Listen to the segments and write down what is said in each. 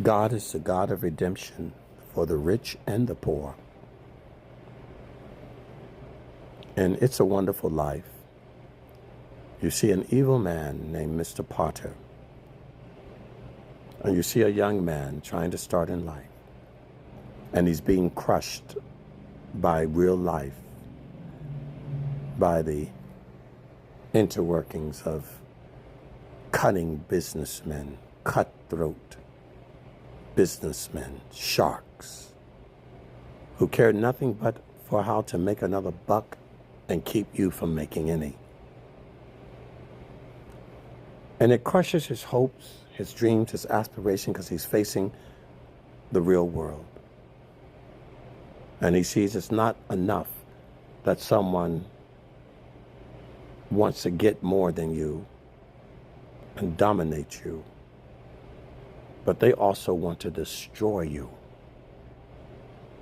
God is the God of redemption for the rich and the poor. And It's a Wonderful Life, you see an evil man named Mr. Potter. And you see a young man trying to start in life. And he's being crushed by real life, by the interworkings of cunning businessmen, cutthroat businessmen, sharks, who care nothing but for how to make another buck and keep you from making any. And it crushes his hopes, his dreams, his aspiration, because he's facing the real world. And he sees it's not enough that someone wants to get more than you and dominate you, but they also want to destroy you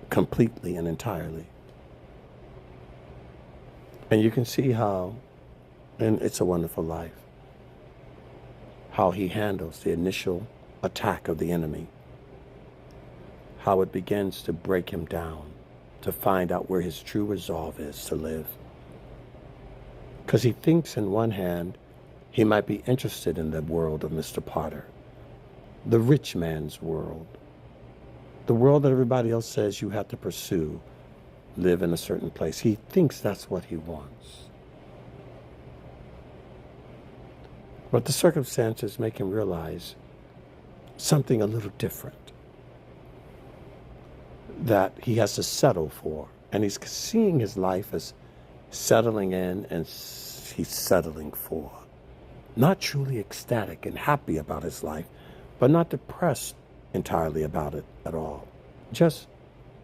completely and entirely. And you can see how, in It's a Wonderful Life, how he handles the initial attack of the enemy, how it begins to break him down, to find out where his true resolve is to live. Because he thinks in one hand, he might be interested in the world of Mr. Potter, the rich man's world, the world that everybody else says you have to pursue, live in a certain place. He thinks that's what he wants. But the circumstances make him realize something a little different that he has to settle for. And he's seeing his life as settling in and he's settling for. Not truly ecstatic and happy about his life, but not depressed entirely about it at all. Just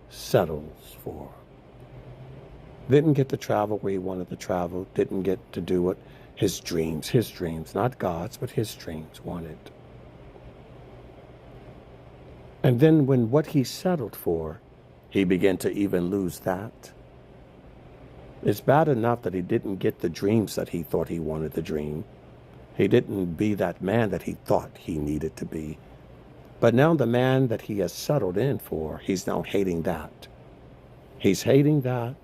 settles for. Didn't get to travel where he wanted to travel, didn't get to do what his dreams, not God's, but his dreams wanted. And then when what he settled for, he began to even lose that. It's bad enough that he didn't get the dreams that he thought he wanted to dream. He didn't be that man that he thought he needed to be. But now the man that he has settled in for, he's now hating that. He's hating that,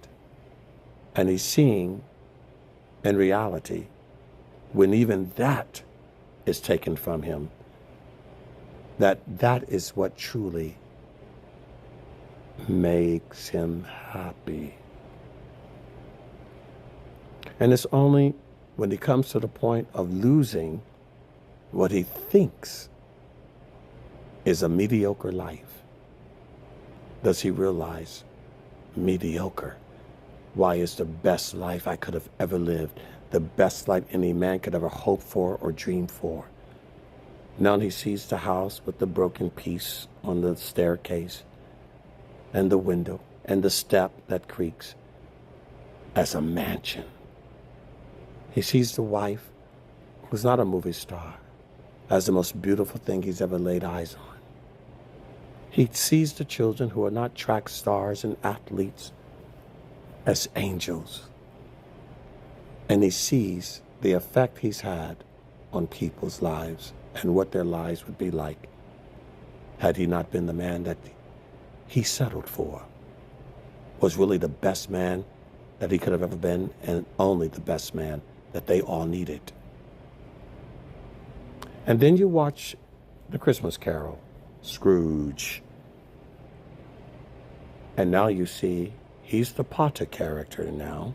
and he's seeing in reality, when even that is taken from him, that is what truly makes him happy. And it's only when he comes to the point of losing what he thinks is a mediocre life, does he realize, mediocre, why is the best life I could have ever lived, the best life any man could ever hope for or dream for. Now he sees the house with the broken piece on the staircase and the window and the step that creaks as a mansion. He sees the wife, who's not a movie star, as the most beautiful thing he's ever laid eyes on. He sees the children, who are not track stars and athletes, as angels. And he sees the effect he's had on people's lives and what their lives would be like had he not been the man that he settled for, was really the best man that he could have ever been, and only the best man that they all needed. And then you watch The Christmas Carol, Scrooge. And now you see he's the Potter character now.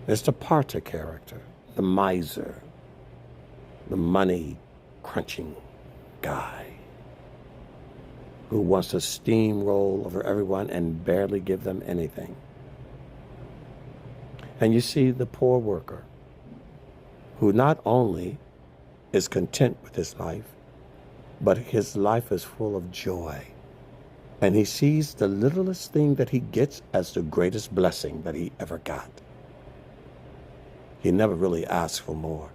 There's the Potter character, the miser, the money-crunching guy who wants to steamroll over everyone and barely give them anything. And you see the poor worker who not only is content with his life, but his life is full of joy. And he sees the littlest thing that he gets as the greatest blessing that he ever got. He never really asks for more.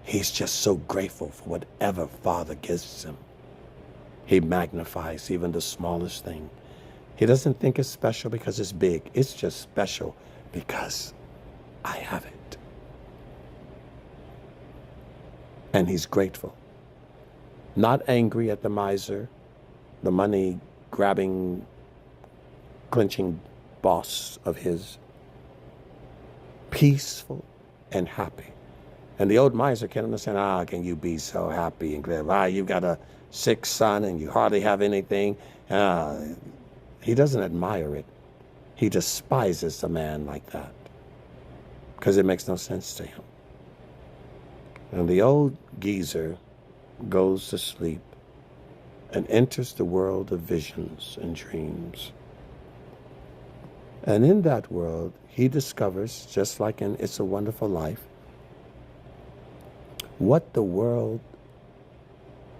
He's just so grateful for whatever Father gives him. He magnifies even the smallest thing. He doesn't think it's special because it's big. It's just special because I have it. And he's grateful. not angry at the miser, the money grabbing, clenching boss of his, peaceful and happy. And the old miser can't understand, how can you be so happy and glad? You've got a sick son and you hardly have anything. He doesn't admire it. He despises a man like that because it makes no sense to him. And the old geezer goes to sleep and enters the world of visions and dreams. And in that world, he discovers, just like in It's a Wonderful Life, what the world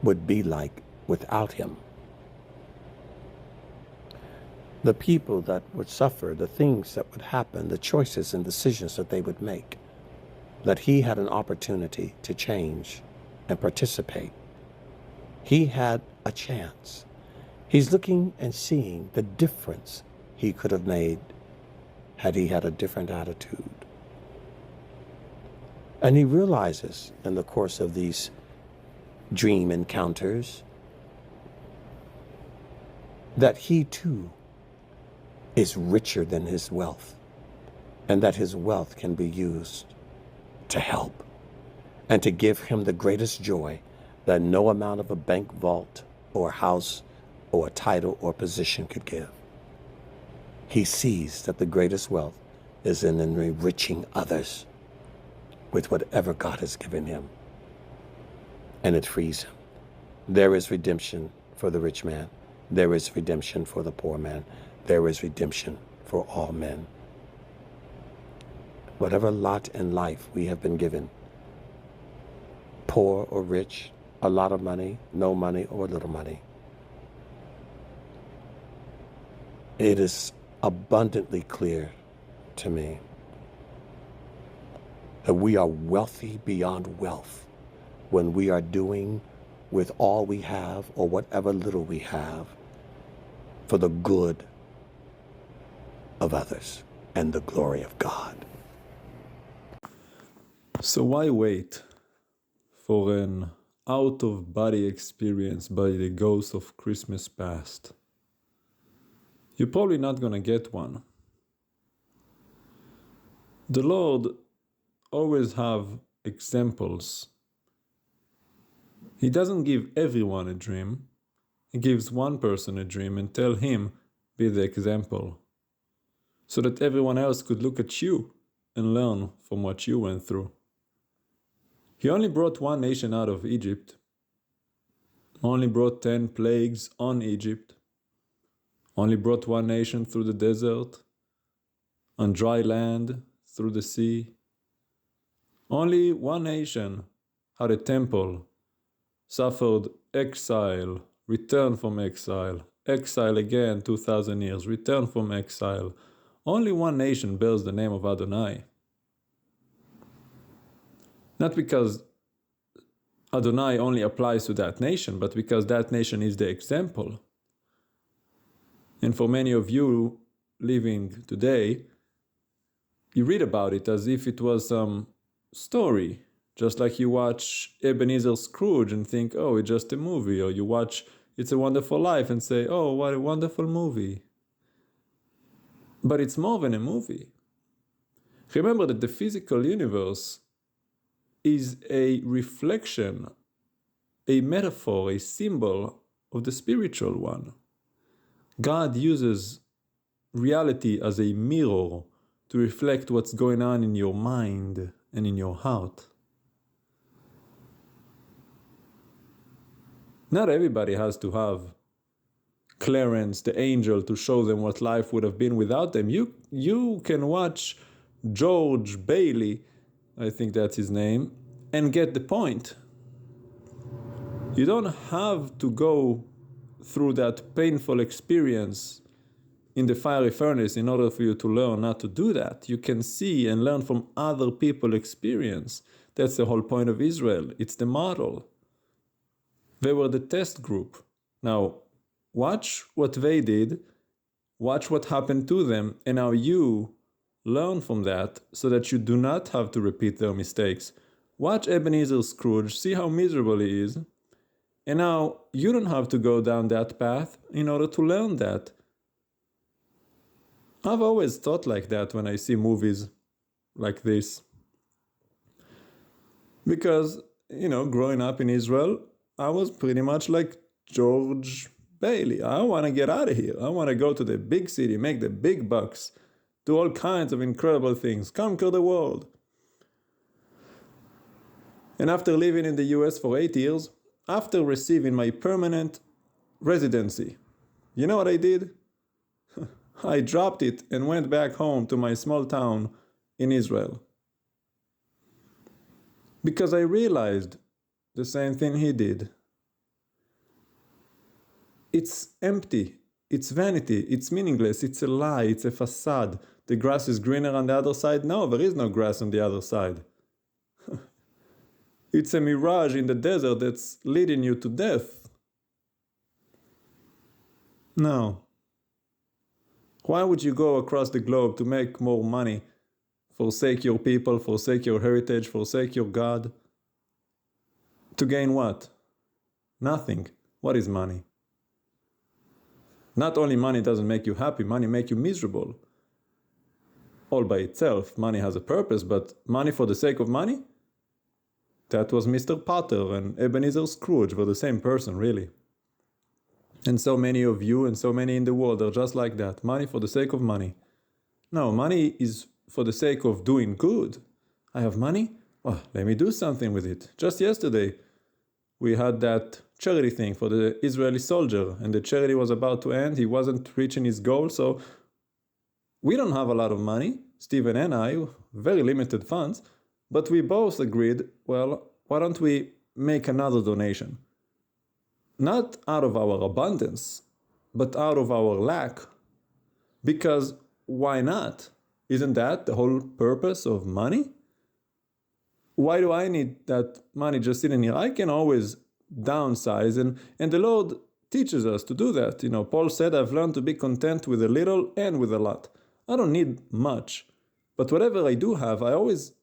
would be like without him. The people that would suffer, the things that would happen, the choices and decisions that they would make, that he had an opportunity to change and participate. He had a chance. He's looking and seeing the difference he could have made had he had a different attitude. And he realizes in the course of these dream encounters that he too is richer than his wealth, and that his wealth can be used to help and to give him the greatest joy that no amount of a bank vault or house or a title or position could give. He sees that the greatest wealth is in enriching others with whatever God has given him, and it frees him. There is redemption for the rich man. There is redemption for the poor man. There is redemption for all men. Whatever lot in life we have been given, poor or rich, a lot of money, no money, or little money, it is abundantly clear to me that we are wealthy beyond wealth when we are doing with all we have or whatever little we have for the good of others and the glory of God. So why wait for an out-of-body experience by the ghost of Christmas past? You're probably not going to get one. The Lord always have examples. He doesn't give everyone a dream. He gives one person a dream and tell him, be the example, so that everyone else could look at you and learn from what you went through. He only brought one nation out of Egypt, only brought 10 plagues on Egypt, only brought one nation through the desert, on dry land, through the sea. Only one nation had a temple, suffered exile, returned from exile, exile again 2,000 years, return from exile. Only one nation bears the name of Adonai. Not because Adonai only applies to that nation, but because that nation is the example. And for many of you living today, you read about it as if it was some story, just like you watch Ebenezer Scrooge and think, oh, it's just a movie, or you watch It's a Wonderful Life and say, oh, what a wonderful movie. But it's more than a movie. Remember that the physical universe is a reflection, a metaphor, a symbol of the spiritual one. God uses reality as a mirror to reflect what's going on in your mind and in your heart. Not everybody has to have Clarence, the angel, to show them what life would have been without them. You can watch George Bailey, I think that's his name, and get the point. You don't have to go through that painful experience in the fiery furnace in order for you to learn not to do that. You can see and learn from other people's experience. That's the whole point of Israel. It's the model. They were the test group. Now, watch what they did, watch what happened to them, and now you learn from that so that you do not have to repeat their mistakes. Watch Ebenezer Scrooge, see how miserable he is, And now you don't have to go down that path in order to learn that. I've always thought like that when I see movies like this. Because, growing up in Israel, I was pretty much like George Bailey. I want to get out of here. I want to go to the big city, make the big bucks, do all kinds of incredible things, conquer the world. And after living in the US for 8 years, after receiving my permanent residency, you know what I did? I dropped it and went back home to my small town in Israel. Because I realized the same thing he did. It's empty, it's vanity, it's meaningless, it's a lie, it's a facade. The grass is greener on the other side? No, there is no grass on the other side. It's a mirage in the desert that's leading you to death. No. Why would you go across the globe to make more money? Forsake your people, forsake your heritage, forsake your God? To gain what? Nothing. What is money? Not only money doesn't make you happy, money makes you miserable. All by itself, money has a purpose, but money for the sake of money? That was Mr. Potter and Ebenezer Scrooge were the same person, really. And so many of you and so many in the world are just like that. Money for the sake of money. No, money is for the sake of doing good. I have money? Oh, let me do something with it. Just yesterday, we had that charity thing for the Israeli soldier, and the charity was about to end. He wasn't reaching his goal, so we don't have a lot of money, Stephen and I, very limited funds, but we both agreed, well, why don't we make another donation? Not out of our abundance, but out of our lack. Because why not? Isn't that the whole purpose of money? Why do I need that money just sitting here? I can always downsize, and the Lord teaches us to do that. Paul said, I've learned to be content with a little and with a lot. I don't need much, but whatever I do have, I always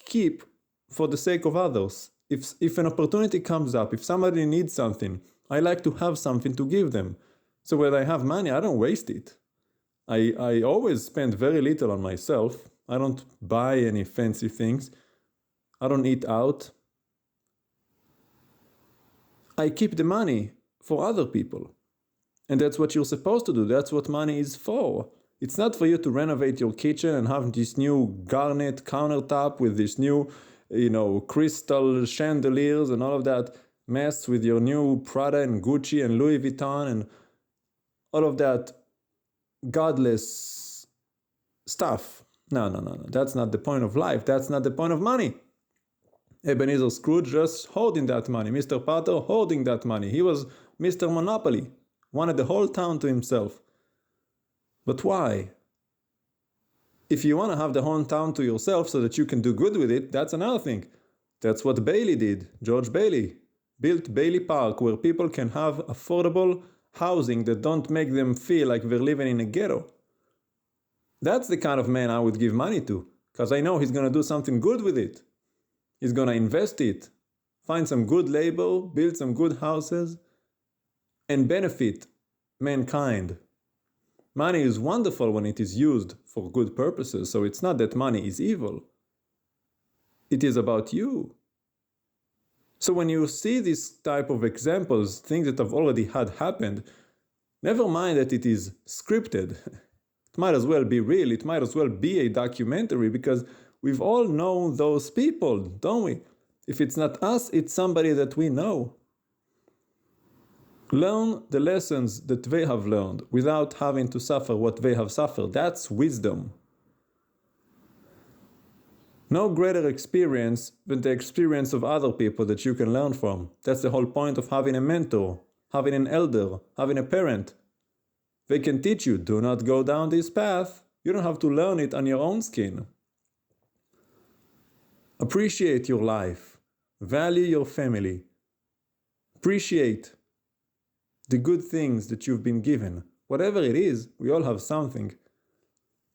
keep for the sake of others. If an opportunity comes up, if somebody needs something, I like to have something to give them. So when I have money, I don't waste it. I always spend very little on myself. I don't buy any fancy things. I don't eat out. I keep the money for other people. And that's what you're supposed to do. That's what money is for. It's not for you to renovate your kitchen and have this new garnet countertop with this new, crystal chandeliers and all of that mess with your new Prada and Gucci and Louis Vuitton and all of that godless stuff. No. That's not the point of life. That's not the point of money. Ebenezer Scrooge just holding that money. Mr. Potter holding that money. He was Mr. Monopoly. Wanted the whole town to himself. But why? If you want to have the whole town to yourself so that you can do good with it, that's another thing. That's what Bailey did. George Bailey built Bailey Park, where people can have affordable housing that don't make them feel like they're living in a ghetto. That's the kind of man I would give money to, because I know he's going to do something good with it. He's going to invest it, find some good labor, build some good houses, and benefit mankind. Money is wonderful when it is used for good purposes, so it's not that money is evil. It is about you. So when you see this type of examples, things that have already had happened, never mind that it is scripted. It might as well be real. It might as well be a documentary, because we've all known those people, don't we? If it's not us, it's somebody that we know. Learn the lessons that they have learned without having to suffer what they have suffered. That's wisdom. No greater experience than the experience of other people that you can learn from. That's the whole point of having a mentor, having an elder, having a parent. They can teach you, do not go down this path. You don't have to learn it on your own skin. Appreciate your life. Value your family. Appreciate the good things that you've been given. Whatever it is, we all have something.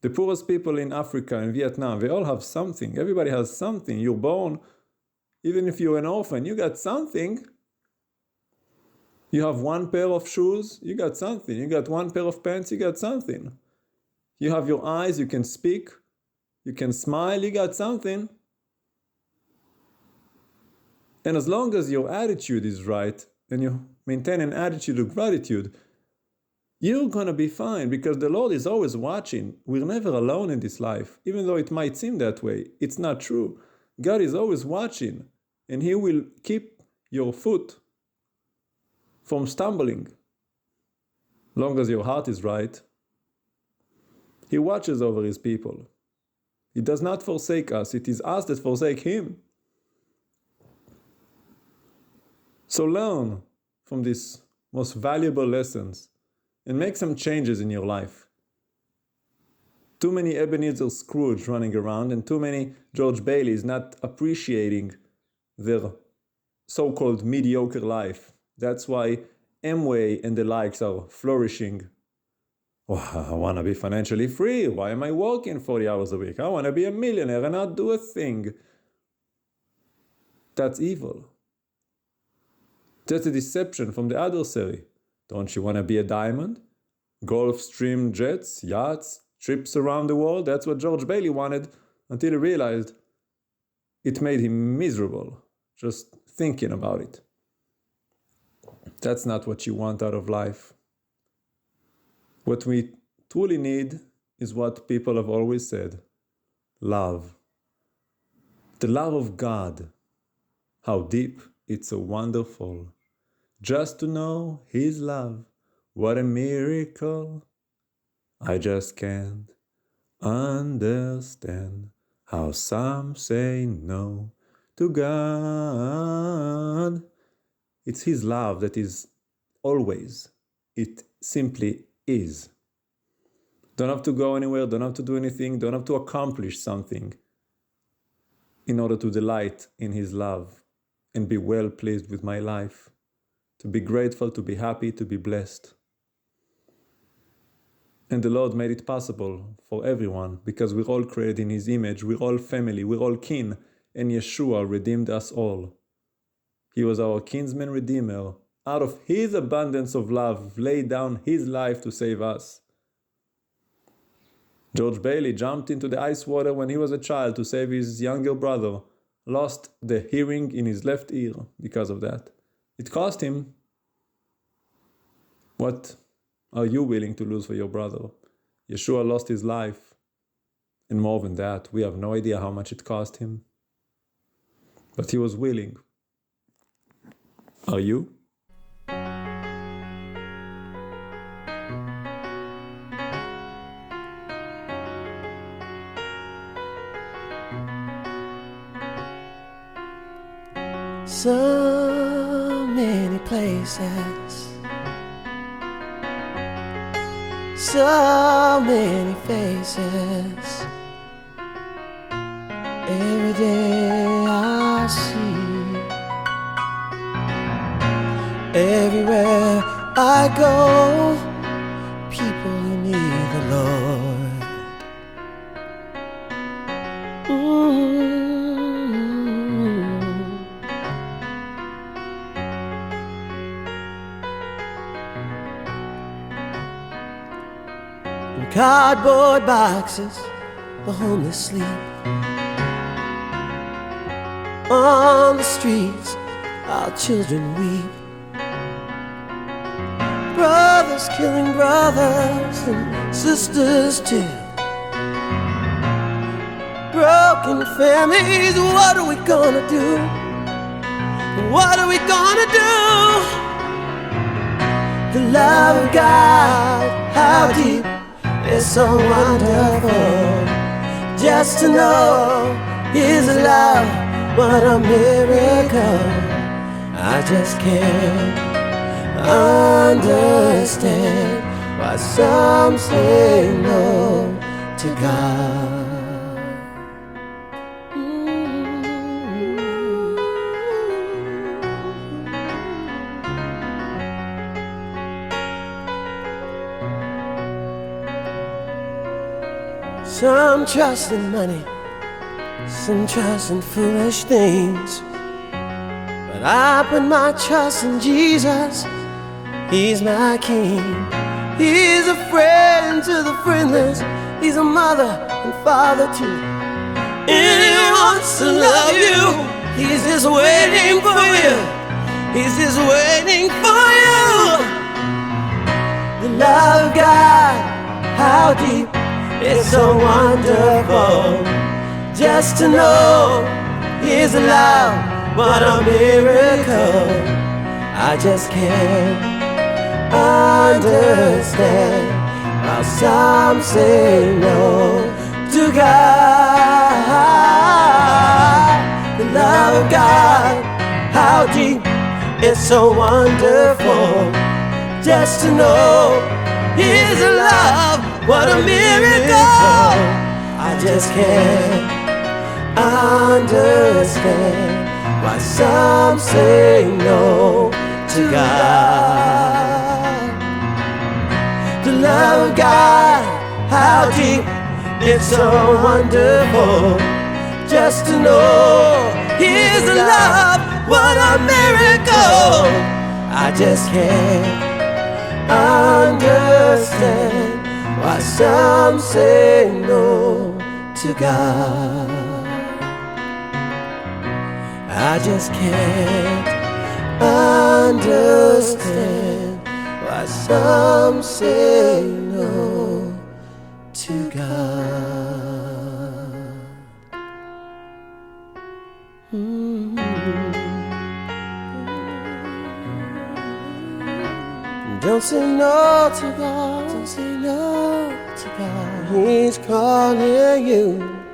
The poorest people in Africa and Vietnam, they all have something. Everybody has something. You're born, even if you're an orphan, you got something. You have one pair of shoes, you got something. You got one pair of pants, you got something. You have your eyes, you can speak, you can smile, you got something. And as long as your attitude is right and you maintain an attitude of gratitude, you're going to be fine, because the Lord is always watching. We're never alone in this life. Even though it might seem that way, it's not true. God is always watching, and He will keep your foot from stumbling. Long as your heart is right, He watches over His people. He does not forsake us. It is us that forsake Him. So learn from these most valuable lessons and make some changes in your life. Too many Ebenezer Scrooge running around and too many George Baileys not appreciating their so-called mediocre life. That's why Amway and the likes are flourishing. Oh, I want to be financially free. Why am I working 40 hours a week? I want to be a millionaire and not do a thing. That's evil. That's a deception from the adversary. Don't you want to be a diamond? Gulfstream jets, yachts, trips around the world? That's what George Bailey wanted, until he realized it made him miserable just thinking about it. That's not what you want out of life. What we truly need is what people have always said: love. The love of God. How deep, it's so wonderful. Just to know His love, what a miracle. I just can't understand how some say no to God. It's His love that is always. It simply is. Don't have to go anywhere, don't have to do anything, don't have to accomplish something in order to delight in His love and be well pleased with my life. To be grateful, to be happy, to be blessed. And the Lord made it possible for everyone, because we're all created in His image, we're all family, we're all kin, and Yeshua redeemed us all. He was our kinsman redeemer. Out of His abundance of love, laid down His life to save us. George Bailey jumped into the ice water when he was a child to save his younger brother, lost the hearing in his left ear because of that. It cost him. What are you willing to lose for your brother? Yeshua lost his life. And more than that, we have no idea how much it cost him. But he was willing. Are you? So many places, so many faces. Every day I see, everywhere I go, people who need the Lord. In cardboard boxes, the homeless sleep. On the streets, our children weep. Brothers killing brothers and sisters too. Broken families, what are we gonna do? What are we gonna do? The love of God, how deep, is so wonderful. Just to know His love, what a miracle. I just can't understand why some say no to God. Some trust in money, some trust in foolish things, but I put my trust in Jesus, He's my king. He's a friend to the friendless. He's a mother and father too. And he wants to love you. He's just waiting for you. He's just waiting for you. The love of God, how deep, it's so wonderful. Just to know His love, what a miracle. I just can't understand how some say no to God. The love of God, how deep, it's so wonderful. Just to know His love, what a miracle. I just can't understand why some say no to God. The love of God, how deep, it's so wonderful. Just to know His love, what a miracle. I just can't understand why some say no to God. I just can't understand why some say no to God. Don't say no to God. Don't say no to God. He's calling you.